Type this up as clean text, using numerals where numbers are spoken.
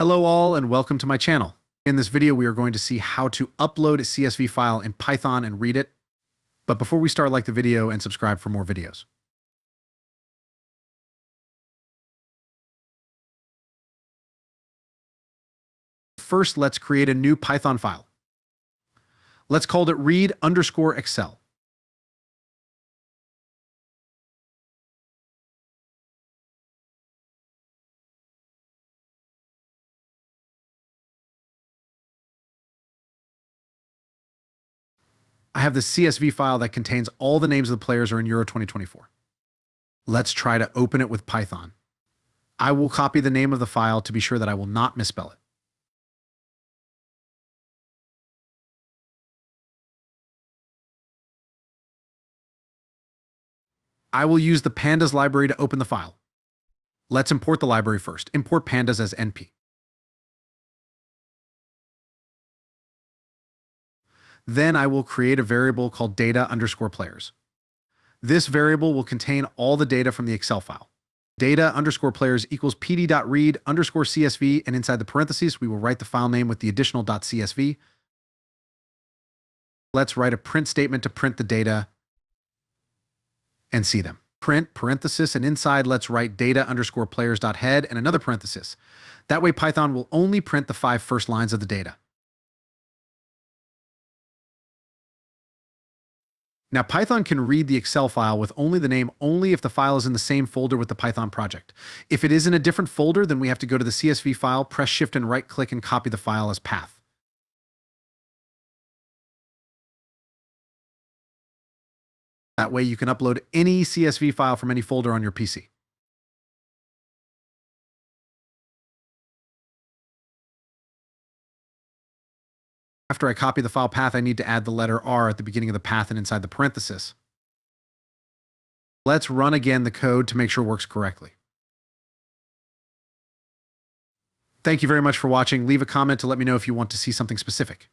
Hello all and welcome to my channel. In this video we are going to see how to upload a CSV file in Python and read it. But before we start, like the video and subscribe for more videos. First, let's create a new Python file. Let's call it read_Excel. I have the CSV file that contains all the names of the players are in Euro 2024. Let's try to open it with Python. I will copy the name of the file to be sure that I will not misspell it. I will use the pandas library to open the file. Let's import the library first. Import pandas as NP. Then I will create a variable called data_players. This variable will contain all the data from the Excel file. Data_players equals pd.read_CSV, and inside the parentheses, we will write the file name with the additional .csv. Let's write a print statement to print the data and see them. Print, parenthesis, and inside let's write data_players.head and another parenthesis. That way Python will only print the 5 first lines of the data. Now, Python can read the Excel file with only the name only if the file is in the same folder with the Python project. If it is in a different folder, then we have to go to the CSV file, press Shift and right-click and copy the file as path. That way you can upload any CSV file from any folder on your PC. After I copy the file path, I need to add the letter R at the beginning of the path and inside the parenthesis. Let's run again the code to make sure it works correctly. Thank you very much for watching. Leave a comment to let me know if you want to see something specific.